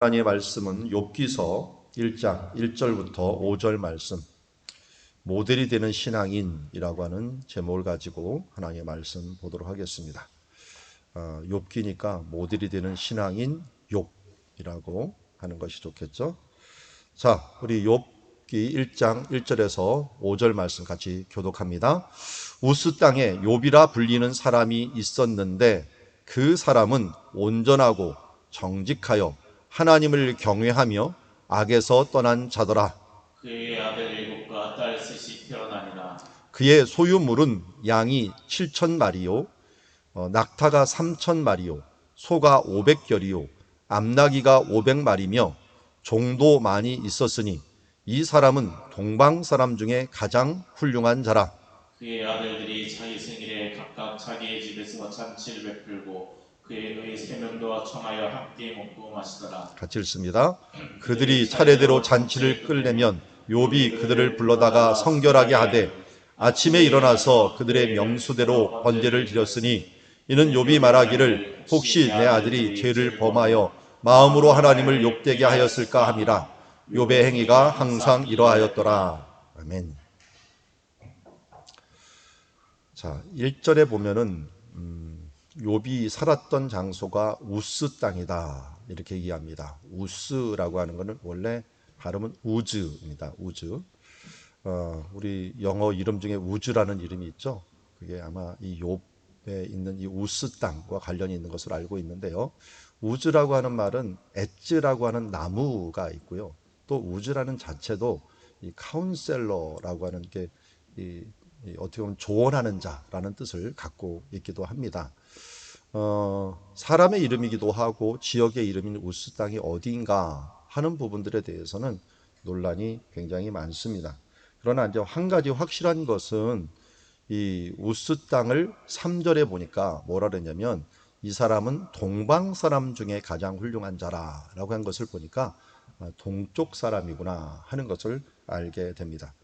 하나님의 말씀은 욥기서 1장 1절부터 5절 말씀, 모델이 되는 신앙인이라고 하는 제목을 가지고 하나님의 말씀 보도록 하겠습니다. 욥기니까 모델이 되는 신앙인 욥이라고 하는 것이 좋겠죠. 자, 우리 욥기 1장 1절에서 5절 말씀 같이 교독합니다. 우스 땅에 욥이라 불리는 사람이 있었는데 그 사람은 온전하고 정직하여 하나님을 경외하며 악에서 떠난 자더라. 그의 아들 일곱과 딸 셋이 태어나니라. 그의 소유물은 양이 7,000마리요, 낙타가 3,000마리요, 소가 500결이요, 암나기가 500마리며 종도 많이 있었으니 이 사람은 동방 사람 중에 가장 훌륭한 자라. 그의 아들들이 자기 생일에 각각 자기의 집에서 잔치를 베풀고 그의 세면도와 청하여 함께 먹고 마시더라. 같이 읽습니다. 그들이 차례대로 잔치를 끌려면 욥이 그들을 불러다가 성결하게 하되 아침에 일어나서 그들의 명수대로 번제를 드렸으니 이는 욥이 말하기를 혹시 내 아들이 죄를 범하여 마음으로 하나님을 욕되게 하였을까 함이라. 욥의 행위가 항상 이러하였더라. 아멘. 자, 1절에 보면은 욥이 살았던 장소가 우스 땅이다 이렇게 얘기합니다. 우스라고 하는 것은 원래 발음은 우즈입니다. 우즈. 우리 영어 이름 중에 우즈라는 이름이 있죠. 그게 아마 이 욥에 있는 이 우스 땅과 관련이 있는 것으로 알고 있는데요. 우즈라고 하는 말은 엣즈라고 하는 나무가 있고요. 또 우즈라는 자체도 이 카운셀러라고 하는 게 어떻게 보면 조언하는 자라는 뜻을 갖고 있기도 합니다. 사람의 이름이기도 하고 지역의 이름인 우스 땅이 어디인가 하는 부분들에 대해서는 논란이 굉장히 많습니다. 그러나 이제 한 가지 확실한 것은 이 우스 땅을 3절에 보니까 뭐라 그랬냐면 이 사람은 동방 사람 중에 가장 훌륭한 자라라고 한 것을 보니까 동쪽 사람이구나 하는 것을 알게 됩니다.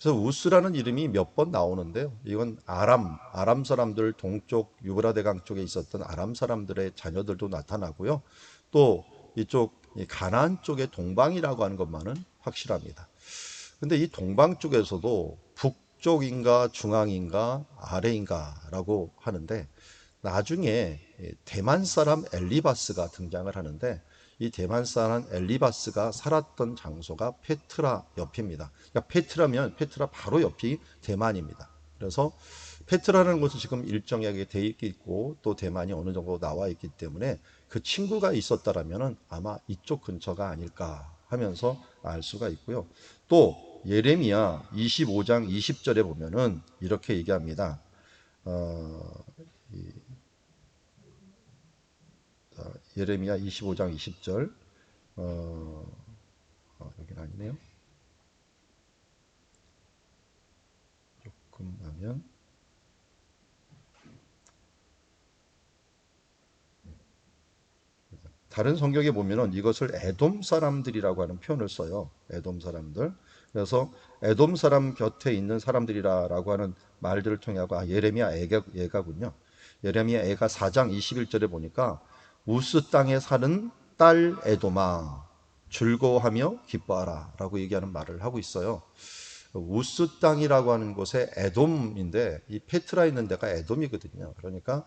그래서 우스라는 이름이 몇 번 나오는데요. 이건 아람 사람들 동쪽 유브라데강 쪽에 있었던 아람 사람들의 자녀들도 나타나고요. 또 이쪽 가나안 쪽의 동방이라고 하는 것만은 확실합니다. 근데 이 동방 쪽에서도 북쪽인가 중앙인가 아래인가라고 하는데 나중에 대만 사람 엘리바스가 등장을 하는데 이 대만 사람 엘리바스가 살았던 장소가 페트라 옆입니다. 그러니까 페트라 바로 옆이 대만입니다. 그래서 페트라는 곳은 지금 일정하게 돼 있고 또 대만이 어느 정도 나와 있기 때문에 그 친구가 있었다라면 아마 이쪽 근처가 아닐까 하면서 알 수가 있고요. 또 예레미야 25장 20절에 보면은 이렇게 얘기합니다. 예레미야 25장 20절. 여기는 아니네요. 조금 하면 다른 성경에 보면은 이것을 에돔 사람들이라고 하는 표현을 써요. 에돔 사람들. 그래서 에돔 사람 곁에 있는 사람들이라고 하는 말들을 통해 하고 예레미야 애가군요. 예레미야 애가 4장 21절에 보니까 우스 땅에 사는 딸 에돔아 즐거워하며 기뻐하라 라고 얘기하는 말을 하고 있어요. 우스 땅이라고 하는 곳에 에돔인데 이 페트라 있는 데가 에돔이거든요. 그러니까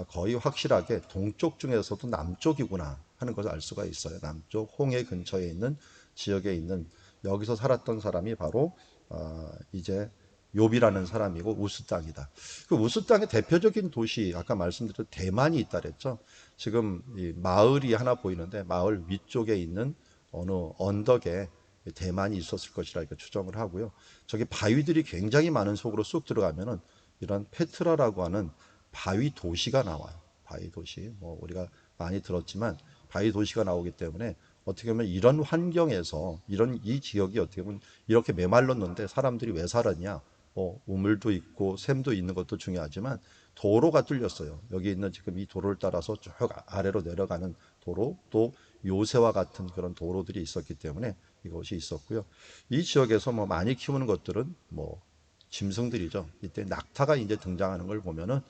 거의 확실하게 동쪽 중에서도 남쪽이구나 하는 것을 알 수가 있어요. 남쪽 홍해 근처에 있는 지역에 있는 여기서 살았던 사람이 바로 이제 욥이라는 사람이고 우스 땅이다. 그 우스 땅의 대표적인 도시 아까 말씀드린 대만이 있다 그랬죠. 지금 이 마을이 하나 보이는데 마을 위쪽에 있는 어느 언덕에 대만이 있었을 것이라 이렇게 추정을 하고요. 저기 바위들이 굉장히 많은 속으로 쑥 들어가면은 이런 페트라라고 하는 바위 도시가 나와요. 바위 도시. 뭐 우리가 많이 들었지만 바위 도시가 나오기 때문에 어떻게 보면 이런 환경에서 이런 이 지역이 어떻게 보면 이렇게 메말랐는데 사람들이 왜 살았냐? 우물도 있고 샘도 있는 것도 중요하지만 도로가 뚫렸어요. 여기 있는 지금 이 도로를 따라서 쭉 아래로 내려가는 도로, 또 요새와 같은 그런 도로들이 있었기 때문에 이것이 있었고요. 이 지역에서 뭐 많이 키우는 것들은 뭐 짐승들이죠. 이때 낙타가 이제 등장하는 걸 보면은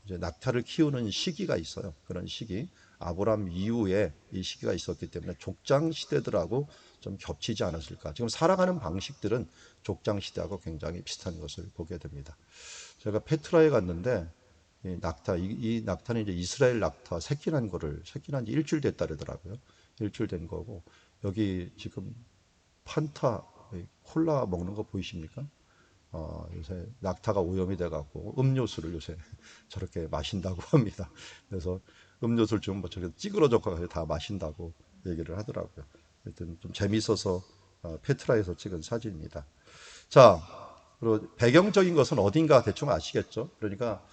이제 낙타를 키우는 시기가 있어요. 그런 시기. 아브라함 이후에 이 시기가 있었기 때문에 족장 시대들하고 좀 겹치지 않았을까. 지금 살아가는 방식들은 족장 시대하고 굉장히 비슷한 것을 보게 됩니다. 제가 페트라에 갔는데 이 낙타, 이 낙타는 이제 이스라엘 낙타 새끼 난 지 일주일 됐다 그러더라고요. 일주일 된 거고, 여기 지금 판타, 콜라 먹는 거 보이십니까? 요새 낙타가 오염이 돼갖고 음료수를 요새 저렇게 마신다고 합니다. 그래서 음료수를 좀 뭐 저렇게 찌그러져서 다 마신다고 얘기를 하더라고요. 하여튼 좀 재밌어서 페트라에서 찍은 사진입니다. 자, 그리고 배경적인 것은 어딘가 대충 아시겠죠? 그러니까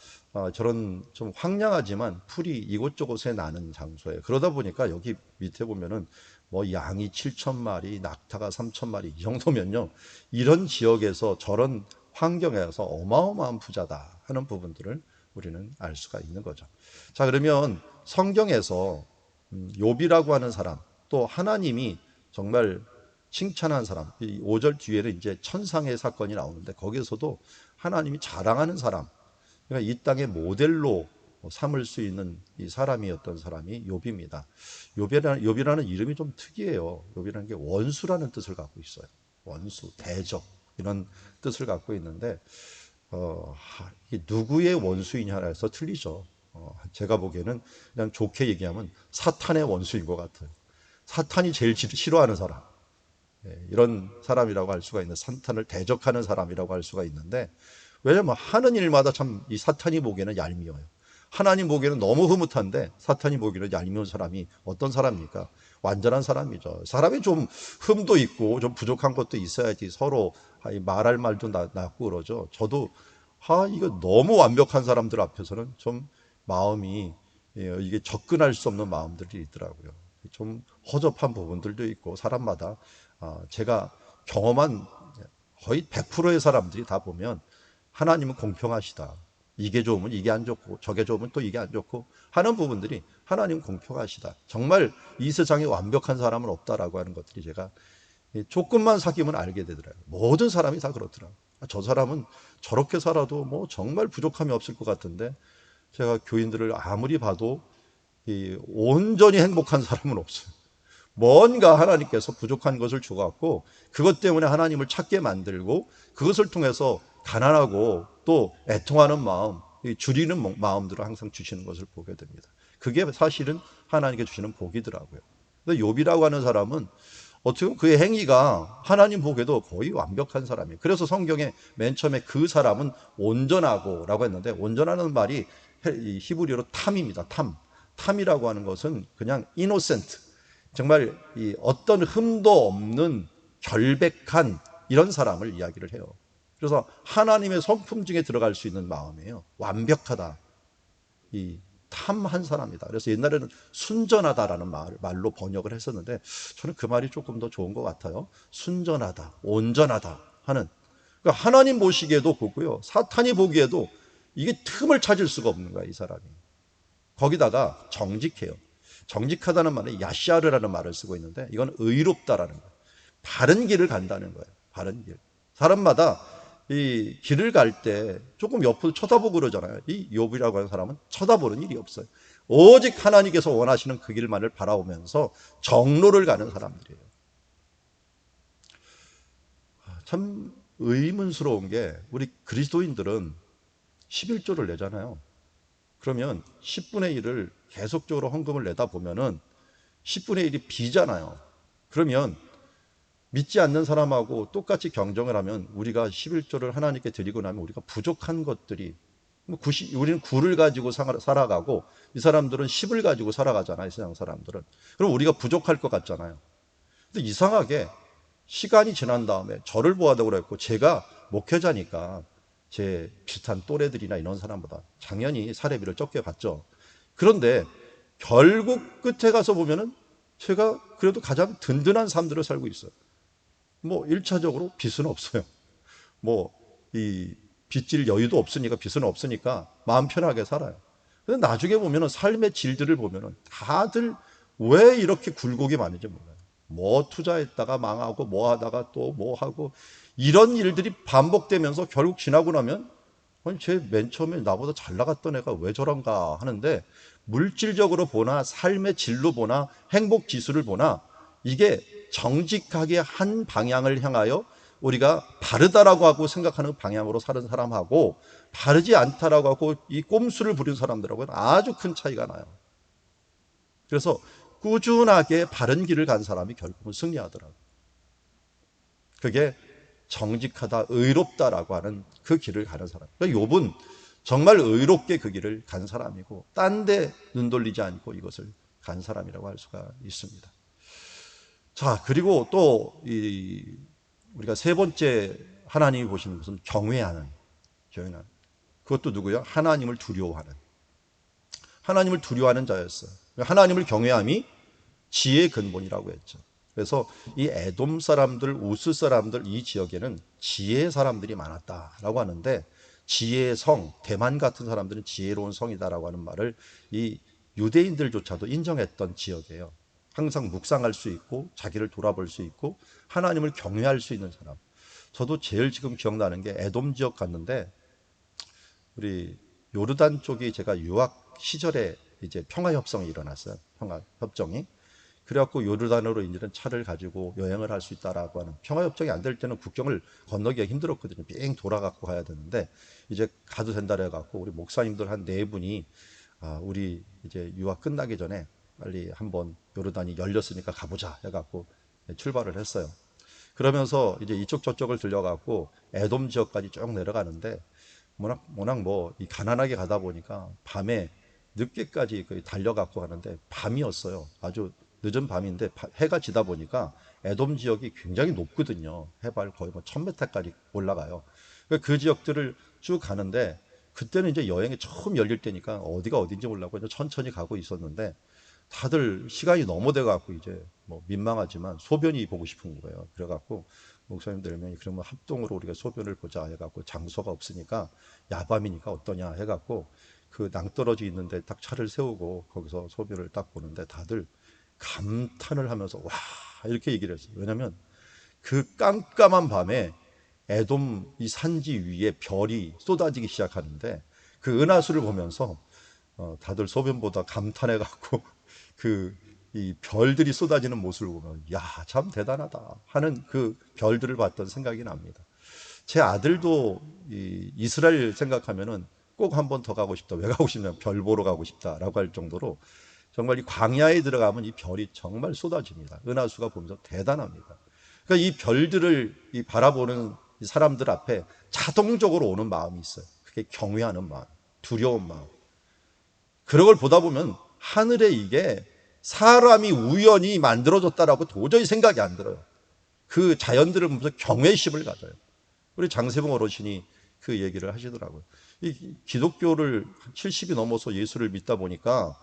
저런 좀 황량하지만 풀이 이곳저곳에 나는 장소예요. 그러다 보니까 여기 밑에 보면은 뭐 양이 7천 마리, 낙타가 3천 마리 이 정도면요. 이런 지역에서 저런 환경에서 어마어마한 부자다 하는 부분들을 우리는 알 수가 있는 거죠. 자, 그러면 성경에서 욥이라고 하는 사람, 또 하나님이 정말 칭찬한 사람, 이 5절 뒤에는 이제 천상의 사건이 나오는데 거기에서도 하나님이 자랑하는 사람, 그러니까 이 땅의 모델로 삼을 수 있는 이 사람이었던 사람이 욥입니다. 욥이라는 이름이 좀 특이해요. 욥이라는 게 원수라는 뜻을 갖고 있어요. 원수, 대적 이런 뜻을 갖고 있는데 이게 누구의 원수이냐 해서 틀리죠. 제가 보기에는 그냥 좋게 얘기하면 사탄의 원수인 것 같아요. 사탄이 제일 싫어하는 사람. 이런 사람이라고 할 수가 있는, 사탄을 대적하는 사람이라고 할 수가 있는데, 왜냐면 하는 일마다 참 이 사탄이 보기에는 얄미워요. 하나님 보기에는 너무 흐뭇한데 사탄이 보기에는 얄미운 사람이 어떤 사람입니까? 완전한 사람이죠. 사람이 좀 흠도 있고 좀 부족한 것도 있어야지 서로 말할 말도 낫고 그러죠. 저도 이거 너무 완벽한 사람들 앞에서는 좀 마음이 이게 접근할 수 없는 마음들이 있더라고요. 좀 허접한 부분들도 있고 사람마다 제가 경험한 거의 100%의 사람들이 다 보면 하나님은 공평하시다. 이게 좋으면 이게 안 좋고 저게 좋으면 또 이게 안 좋고 하는 부분들이 하나님은 공평하시다. 정말 이 세상에 완벽한 사람은 없다라고 하는 것들이 제가 조금만 사귀면 알게 되더라고요. 모든 사람이 다 그렇더라고요. 저 사람은 저렇게 살아도 뭐 정말 부족함이 없을 것 같은데 제가 교인들을 아무리 봐도 온전히 행복한 사람은 없어요. 뭔가 하나님께서 부족한 것을 주갖고 그것 때문에 하나님을 찾게 만들고 그것을 통해서 가난하고 또 애통하는 마음, 줄이는 마음들을 항상 주시는 것을 보게 됩니다. 그게 사실은 하나님께 주시는 복이더라고요. 근데 욥이라고 하는 사람은 어떻게 보면 그의 행위가 하나님 보기에도 거의 완벽한 사람이에요. 그래서 성경에 맨 처음에 그 사람은 온전하고 라고 했는데 온전하는 말이 히브리어로 탐입니다. 탐이라고 하는 것은 그냥 innocent, 정말 어떤 흠도 없는 결백한 이런 사람을 이야기를 해요. 그래서 하나님의 성품 중에 들어갈 수 있는 마음이에요. 완벽하다. 이 탐한 사람이다. 그래서 옛날에는 순전하다라는 말로 번역을 했었는데 저는 그 말이 조금 더 좋은 것 같아요. 순전하다, 온전하다 하는. 그러니까 하나님 보시기에도 보고요. 사탄이 보기에도 이게 틈을 찾을 수가 없는 거야, 이 사람이. 거기다가 정직해요. 정직하다는 말은 야샤르라는 말을 쓰고 있는데 이건 의롭다라는 거예요. 바른 길을 간다는 거예요. 바른 길. 사람마다 이 길을 갈 때 조금 옆으로 쳐다보고 그러잖아요. 이 욥이라고 하는 사람은 쳐다보는 일이 없어요. 오직 하나님께서 원하시는 그 길만을 바라오면서 정로를 가는 사람들이에요. 참 의문스러운 게 우리 그리스도인들은 11조를 내잖아요. 그러면 10분의 1을 계속적으로 헌금을 내다 보면은 10분의 1이 비잖아요. 그러면 믿지 않는 사람하고 똑같이 경정을 하면 우리가 11조를 하나님께 드리고 나면 우리가 부족한 것들이 우리는 9를 가지고 살아가고 이 사람들은 10을 가지고 살아가잖아요. 이 세상 사람들은. 그럼 우리가 부족할 것 같잖아요. 근데 이상하게 시간이 지난 다음에 저를 보아다고 그랬고 제가 목회자니까 제 비슷한 또래들이나 이런 사람보다 당연히 사례비를 적게 받죠. 그런데 결국 끝에 가서 보면은 제가 그래도 가장 든든한 삶들을 살고 있어요. 뭐 1차적으로 빚은 없어요. 뭐 이 빚질 여유도 없으니까 빚은 없으니까 마음 편하게 살아요. 근데 나중에 보면은 삶의 질들을 보면은 다들 왜 이렇게 굴곡이 많은지 몰라요. 뭐 투자했다가 망하고 뭐 하다가 또 뭐 하고 이런 일들이 반복되면서 결국 지나고 나면 아니, 쟤 맨 처음에 나보다 잘 나갔던 애가 왜 저런가 하는데, 물질적으로 보나 삶의 질로 보나 행복 지수를 보나 이게 정직하게 한 방향을 향하여 우리가 바르다라고 하고 생각하는 방향으로 사는 사람하고 바르지 않다라고 하고 이 꼼수를 부리는 사람들하고는 아주 큰 차이가 나요. 그래서 꾸준하게 바른 길을 간 사람이 결국은 승리하더라고요. 그게 정직하다, 의롭다라고 하는 그 길을 가는 사람. 그러니까 욥은 정말 의롭게 그 길을 간 사람이고 딴 데 눈 돌리지 않고 이것을 간 사람이라고 할 수가 있습니다. 자, 그리고 또 우리가 세 번째 하나님이 보시는 것은 경외하는. 그것도 누구요? 하나님을 두려워하는. 하나님을 두려워하는 자였어요. 하나님을 경외함이 지혜의 근본이라고 했죠. 그래서 이 에돔 사람들, 우스 사람들 이 지역에는 지혜의 사람들이 많았다라고 하는데, 지혜의 성, 대만 같은 사람들은 지혜로운 성이다라고 하는 말을 이 유대인들조차도 인정했던 지역이에요. 항상 묵상할 수 있고 자기를 돌아볼 수 있고 하나님을 경외할 수 있는 사람. 저도 제일 지금 기억나는 게 에돔 지역 갔는데, 우리 요르단 쪽이 제가 유학 시절에 이제 평화협정이 일어났어요. 평화협정이. 그래갖고 요르단으로 이제는 차를 가지고 여행을 할 수 있다라고 하는, 평화협정이 안 될 때는 국경을 건너기가 힘들었거든요. 빙 돌아갖고 가야 되는데 이제 가도 된다 해갖고 우리 목사님들 한 네 분이 우리 이제 유학 끝나기 전에 빨리 한번 요르단이 열렸으니까 가보자 해갖고 출발을 했어요. 그러면서 이제 이쪽 저쪽을 들려갖고 에돔 지역까지 쭉 내려가는데, 워낙 뭐 이 가난하게 가다 보니까 밤에 늦게까지 달려갖고 가는데 밤이었어요. 아주 늦은 밤인데 해가 지다 보니까 에돔 지역이 굉장히 높거든요. 해발 거의 뭐 1000m까지 올라가요. 그 지역들을 쭉 가는데, 그때는 이제 여행이 처음 열릴 때니까 어디가 어딘지 몰라고 이제 천천히 가고 있었는데, 다들 시간이 너무 돼갖고 이제 뭐 민망하지만 소변이 보고 싶은 거예요. 그래갖고 목사님들 몇 명이 그러면 합동으로 우리가 소변을 보자 해갖고, 장소가 없으니까 야밤이니까 어떠냐 해갖고 그 낭떠러지 있는데 딱 차를 세우고 거기서 소변을 딱 보는데 다들 감탄을 하면서 와 이렇게 얘기를 했어요. 왜냐하면 그 깜깜한 밤에 에돔 이 산지 위에 별이 쏟아지기 시작하는데, 그 은하수를 보면서 다들 소변보다 감탄해갖고 그 이 별들이 쏟아지는 모습을 보면 야, 참 대단하다 하는 그 별들을 봤던 생각이 납니다. 제 아들도 이 이스라엘 생각하면은 꼭 한 번 더 가고 싶다. 왜 가고 싶냐면 별 보러 가고 싶다라고 할 정도로 정말 이 광야에 들어가면 이 별이 정말 쏟아집니다. 은하수가 보면서 대단합니다. 그러니까 이 별들을 바라보는 이 사람들 앞에 자동적으로 오는 마음이 있어요. 그게 경외하는 마음, 두려운 마음. 그런 걸 보다 보면 하늘에 이게 사람이 우연히 만들어졌다라고 도저히 생각이 안 들어요. 그 자연들을 보면서 경외심을 가져요. 우리 장세봉 어르신이 그 얘기를 하시더라고요. 이 기독교를 70이 넘어서 예수를 믿다 보니까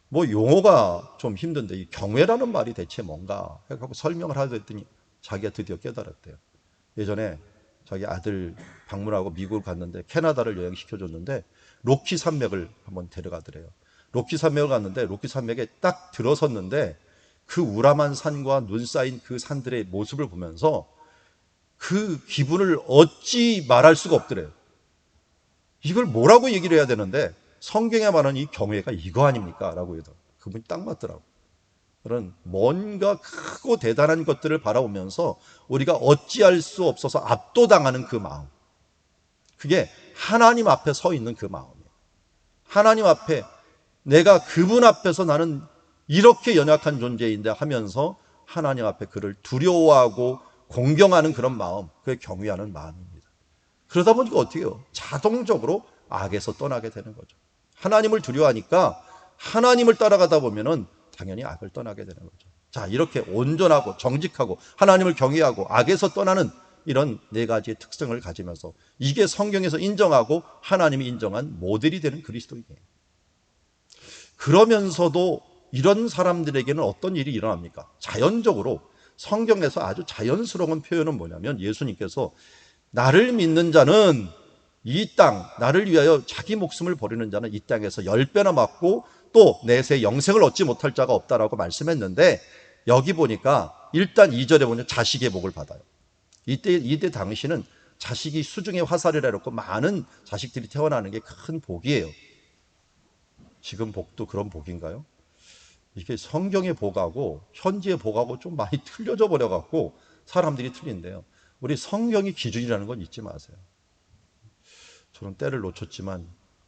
뭐 용어가 좀 힘든데 이 경외라는 말이 대체 뭔가 해갖고 설명을 하더니 자기가 드디어 깨달았대요. 예전에 자기 아들 방문하고 미국을 갔는데 캐나다를 여행시켜줬는데 로키 산맥을 한번 데려가더래요. 로키 산맥을 갔는데 로키 산맥에 딱 들어섰는데 그 우람한 산과 눈 쌓인 그 산들의 모습을 보면서 그 기분을 어찌 말할 수가 없더래요. 이걸 뭐라고 얘기를 해야 되는데 성경에 말하는 이 경외가 이거 아닙니까? 라고 해도 그분이 딱 맞더라고요. 그런 뭔가 크고 대단한 것들을 바라보면서 우리가 어찌할 수 없어서 압도당하는 그 마음, 그게 하나님 앞에 서 있는 그 마음이에요. 하나님 앞에 내가 그분 앞에서 나는 이렇게 연약한 존재인데 하면서 하나님 앞에 그를 두려워하고 공경하는 그런 마음, 그게 경외하는 마음입니다. 그러다 보니까 어떻게 해요? 자동적으로 악에서 떠나게 되는 거죠. 하나님을 두려워하니까 하나님을 따라가다 보면은 당연히 악을 떠나게 되는 거죠. 자, 이렇게 온전하고 정직하고 하나님을 경외하고 악에서 떠나는 이런 네 가지의 특성을 가지면서 이게 성경에서 인정하고 하나님이 인정한 모델이 되는 그리스도인이에요. 그러면서도 이런 사람들에게는 어떤 일이 일어납니까? 자연적으로 성경에서 아주 자연스러운 표현은 뭐냐면, 예수님께서 나를 믿는 자는 이 땅, 나를 위하여 자기 목숨을 버리는 자는 이 땅에서 10배나 맞고 또 내세 영생을 얻지 못할 자가 없다라고 말씀했는데, 여기 보니까 일단 2절에 보면 자식의 복을 받아요. 이때 당시는 자식이 수중에 화살을 해놓고 많은 자식들이 태어나는 게 큰 복이에요. 지금 복도 그런 복인가요? 이게 성경의 복하고 현지의 복하고 좀 많이 틀려져 버려갖고 사람들이 틀린데요. 우리 성경이 기준이라는 건 잊지 마세요. 저는 때를 놓쳤지만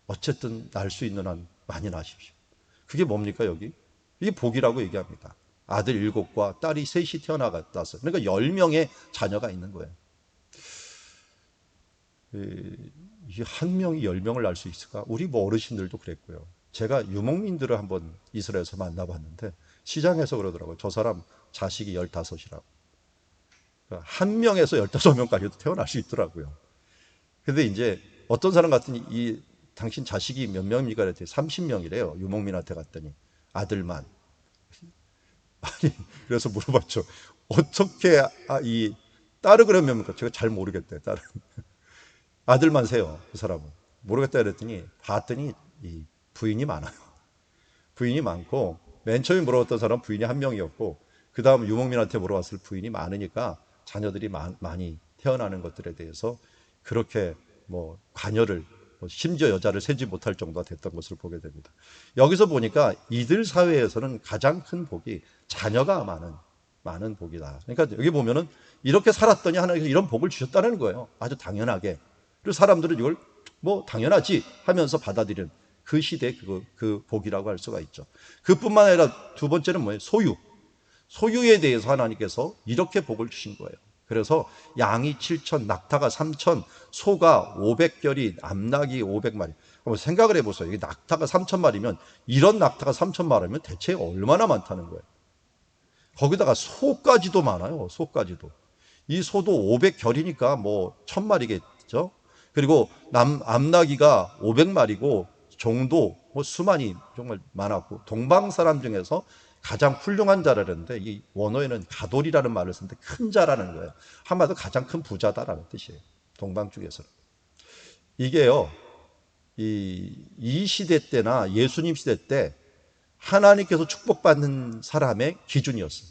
어쨌든 날 수 있는 한 많이 나십시오. 그게 뭡니까 여기? 이게 복이라고 얘기합니다. 아들 7과 딸이 셋이 태어나갔어요. 그러니까 10명의 자녀가 있는 거예요. 이게 한 명이 10명을 낳을 수 있을까? 우리 뭐 어르신들도 그랬고요. 제가 유목민들을 한번 이스라엘에서 만나봤는데 시장에서 그러더라고요. 저 사람 자식이 15이라고. 그러니까 한 명에서 15명까지도 태어날 수 있더라고요. 근데 이제 어떤 사람 같더니 당신 자식이 몇 명입니까? 그랬더니 30명이래요. 유목민한테 갔더니 아들만. 아니, 그래서 물어봤죠. 어떻게 이 딸을 그러면 뭡니까? 제가 잘 모르겠대. 딸은 아들만 세요. 그 사람은 모르겠다 그랬더니 봤더니 이 부인이 많아요. 부인이 많고 맨 처음에 물어봤던 사람은 부인이 한 명이었고 그 다음 유목민한테 물어봤을 부인이 많으니까 자녀들이 많이 태어나는 것들에 대해서 그렇게 뭐 관여를 심지어 여자를 세지 못할 정도가 됐던 것을 보게 됩니다. 여기서 보니까 이들 사회에서는 가장 큰 복이 자녀가 많은 복이다. 그러니까 여기 보면은 이렇게 살았더니 하나님께서 이런 복을 주셨다는 거예요. 아주 당연하게. 그리고 사람들은 이걸 뭐 당연하지 하면서 받아들이는 그 시대의 그 복이라고 할 수가 있죠. 그뿐만 아니라 두 번째는 뭐예요? 소유에 대해서 하나님께서 이렇게 복을 주신 거예요. 그래서 양이 7천, 낙타가 3천, 소가 500결이, 암낙이 500마리. 한번 생각을 해보세요. 이게 낙타가 3천 마리면 이런 낙타가 3천 마리면 대체 얼마나 많다는 거예요. 거기다가 소까지도 많아요. 소까지도. 이 소도 500결이니까 뭐 1000마리겠죠. 그리고 암나기가 500마리고 종도 뭐 수만이 정말 많았고 동방 사람 중에서 가장 훌륭한 자라는데 이 원어에는 가돌이라는 말을 쓰는데 큰 자라는 거예요. 한마디로 가장 큰 부자다라는 뜻이에요. 동방 쪽에서는. 이게요. 이 시대 때나 예수님 시대 때 하나님께서 축복받는 사람의 기준이었어요.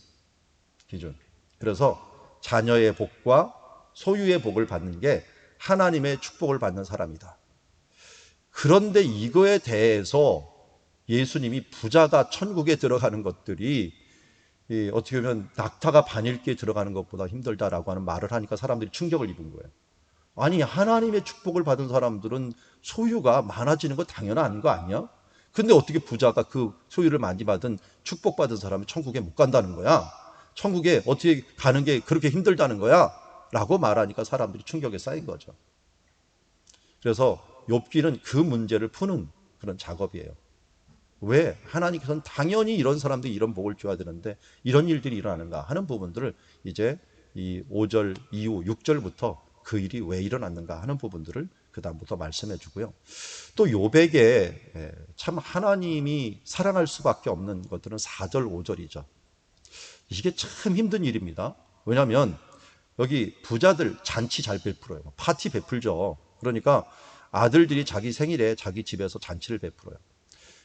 기준. 그래서 자녀의 복과 소유의 복을 받는 게 하나님의 축복을 받는 사람이다. 그런데 이거에 대해서 예수님이 부자가 천국에 들어가는 것들이 어떻게 보면 낙타가 반일기에 들어가는 것보다 힘들다라고 하는 말을 하니까 사람들이 충격을 입은 거예요. 아니, 하나님의 축복을 받은 사람들은 소유가 많아지는 거 당연한 거 아니야? 근데 어떻게 부자가 그 소유를 많이 받은 축복받은 사람은 천국에 못 간다는 거야? 천국에 어떻게 가는 게 그렇게 힘들다는 거야? 라고 말하니까 사람들이 충격에 쌓인 거죠. 그래서 욥기는 그 문제를 푸는 그런 작업이에요. 왜? 하나님께서는 당연히 이런 사람들이 이런 복을 줘야 되는데 이런 일들이 일어나는가 하는 부분들을 이제 이 5절 이후 6절부터 그 일이 왜 일어났는가 하는 부분들을 그 다음부터 말씀해 주고요. 또 욥에게 참 하나님이 사랑할 수밖에 없는 것들은 4절 5절이죠. 이게 참 힘든 일입니다. 왜냐하면 여기 부자들 잔치 잘 베풀어요. 파티 베풀죠. 그러니까 아들들이 자기 생일에 자기 집에서 잔치를 베풀어요.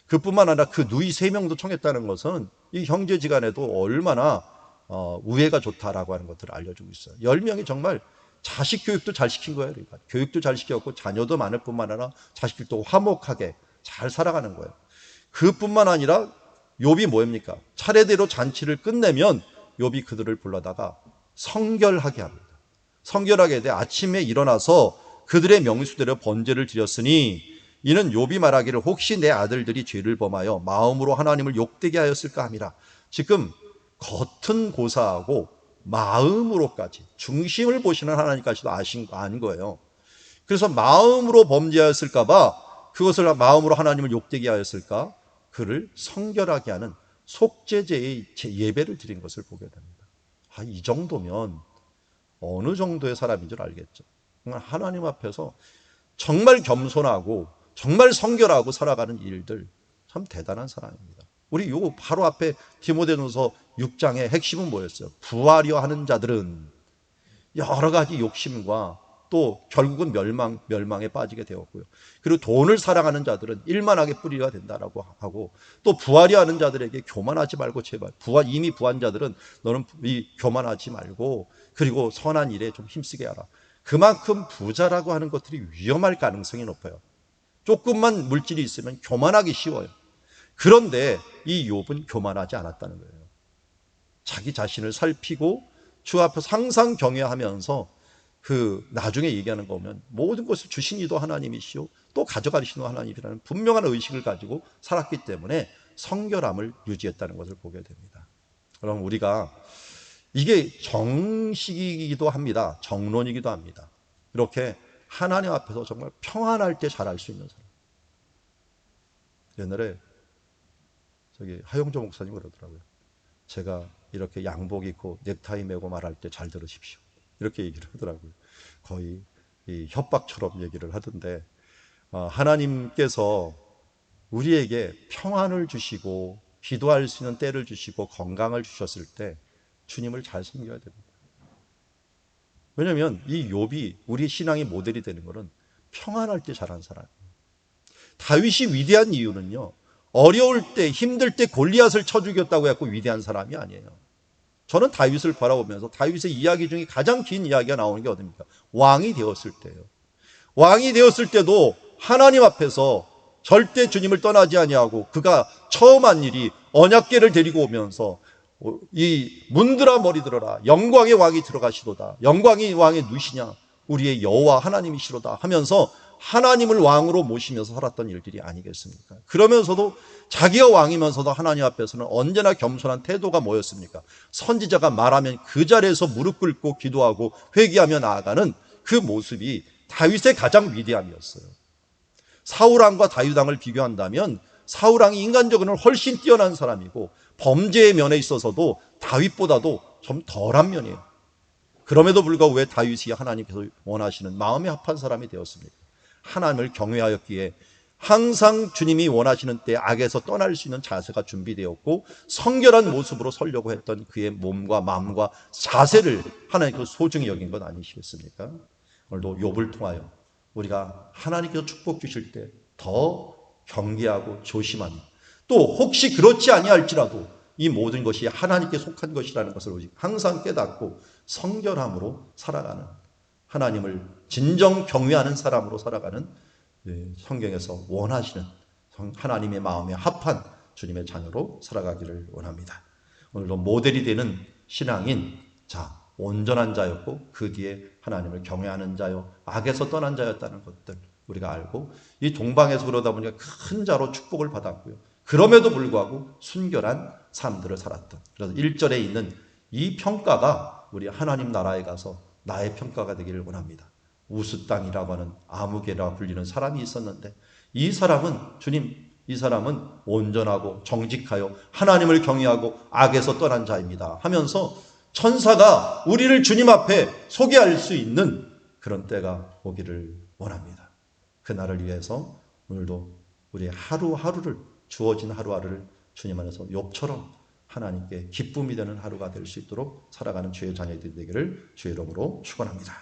그뿐만 아니라 그 누이 3명도 청했다는 것은 이 형제지간에도 얼마나 우애가 좋다라고 하는 것들을 알려주고 있어요. 10명이 정말 자식 교육도 잘 시킨 거예요. 그러니까 교육도 잘 시켰고 자녀도 많을 뿐만 아니라 자식들도 화목하게 잘 살아가는 거예요. 그뿐만 아니라 욥이 뭐입니까? 차례대로 잔치를 끝내면 욥이 그들을 불러다가 성결하게 합니다. 성결하게 돼 아침에 일어나서 그들의 명수대로 번제를 드렸으니 이는 욥이 말하기를 혹시 내 아들들이 죄를 범하여 마음으로 하나님을 욕되게 하였을까 함이라. 지금 겉은 고사하고 마음으로까지 중심을 보시는 하나님까지도 아닌 거예요. 그래서 마음으로 범죄하였을까 봐 그것을 마음으로 하나님을 욕되게 하였을까? 그를 성결하게 하는 속죄제의 예배를 드린 것을 보게 됩니다. 이 정도면 어느 정도의 사람인 줄 알겠죠. 하나님 앞에서 정말 겸손하고 정말 성결하고 살아가는 일들 참 대단한 사람입니다. 우리 요 바로 앞에 디모데전서 6장의 핵심은 뭐였어요? 부하려 하는 자들은 여러 가지 욕심과 또 결국은 멸망에 빠지게 되었고요. 그리고 돈을 사랑하는 자들은 일만하게 뿌리가 된다라고 하고 또 부하려 하는 자들에게 교만하지 말고 제발 이미 부한 자들은 너는 교만하지 말고 그리고 선한 일에 좀 힘쓰게 하라. 그만큼 부자라고 하는 것들이 위험할 가능성이 높아요. 조금만 물질이 있으면 교만하기 쉬워요. 그런데 이 욥은 교만하지 않았다는 거예요. 자기 자신을 살피고 주 앞에서 항상 경외하면서 나중에 얘기하는 거 보면 모든 것을 주신 이도 하나님이시오 또 가져가시는 하나님이라는 분명한 의식을 가지고 살았기 때문에 성결함을 유지했다는 것을 보게 됩니다. 그럼 우리가 이게 정식이기도 합니다. 정론이기도 합니다. 이렇게 하나님 앞에서 정말 평안할 때 잘할 수 있는 사람. 옛날에 하용조 목사님 그러더라고요. 제가 이렇게 양복 입고 넥타이 메고 말할 때 잘 들으십시오. 이렇게 얘기를 하더라고요. 거의 이 협박처럼 얘기를 하던데 하나님께서 우리에게 평안을 주시고 기도할 수 있는 때를 주시고 건강을 주셨을 때 주님을 잘 섬겨야 됩니다. 왜냐하면 이 욥이 우리 신앙의 모델이 되는 것은 평안할 때 잘한 사람이에요. 다윗이 위대한 이유는요, 어려울 때 힘들 때 골리앗을 쳐 죽였다고 해서 위대한 사람이 아니에요. 저는 다윗을 바라보면서 다윗의 이야기 중에 가장 긴 이야기가 나오는 게 어딥니까? 왕이 되었을 때예요. 왕이 되었을 때도 하나님 앞에서 절대 주님을 떠나지 아니하고 그가 처음 한 일이 언약궤를 데리고 오면서 이 문들아 머리 들어라 영광의 왕이 들어가시도다 영광이 왕의 누시냐 우리의 여호와 하나님이시로다 하면서 하나님을 왕으로 모시면서 살았던 일들이 아니겠습니까? 그러면서도 자기가 왕이면서도 하나님 앞에서는 언제나 겸손한 태도가 뭐였습니까? 선지자가 말하면 그 자리에서 무릎 꿇고 기도하고 회개하며 나아가는 그 모습이 다윗의 가장 위대함이었어요. 사울왕과 다윗왕을 비교한다면 사울왕이 인간적으로는 훨씬 뛰어난 사람이고 범죄의 면에 있어서도 다윗보다도 좀 덜한 면이에요. 그럼에도 불구하고 왜 다윗이 하나님께서 원하시는 마음에 합한 사람이 되었습니까? 하나님을 경외하였기에 항상 주님이 원하시는 때 악에서 떠날 수 있는 자세가 준비되었고 성결한 모습으로 서려고 했던 그의 몸과 마음과 자세를 하나님께서 소중히 여긴 것 아니시겠습니까? 오늘도 욥을 통하여 우리가 하나님께서 축복 주실 때 더 경계하고 조심하며 또 혹시 그렇지 아니할지라도 이 모든 것이 하나님께 속한 것이라는 것을 항상 깨닫고 성결함으로 살아가는 하나님을 진정 경외하는 사람으로 살아가는 성경에서 원하시는 하나님의 마음에 합한 주님의 자녀로 살아가기를 원합니다. 오늘도 모델이 되는 신앙인 온전한 자였고 그 뒤에 하나님을 경외하는 자요 악에서 떠난 자였다는 것들 우리가 알고 이 동방에서 그러다 보니까 큰 자로 축복을 받았고요. 그럼에도 불구하고 순결한 삶들을 살았던 그래서 1절에 있는 이 평가가 우리 하나님 나라에 가서 나의 평가가 되기를 원합니다. 우스 땅이라고 하는 아무개라 불리는 사람이 있었는데 이 사람은 주님 이 사람은 온전하고 정직하여 하나님을 경외하고 악에서 떠난 자입니다 하면서 천사가 우리를 주님 앞에 소개할 수 있는 그런 때가 오기를 원합니다. 그날을 위해서 오늘도 우리의 하루하루를 주어진 하루하루를 주님 안에서 욥처럼 하나님께 기쁨이 되는 하루가 될 수 있도록 살아가는 주의 자녀들이 되기를 주의 이름으로 축원합니다.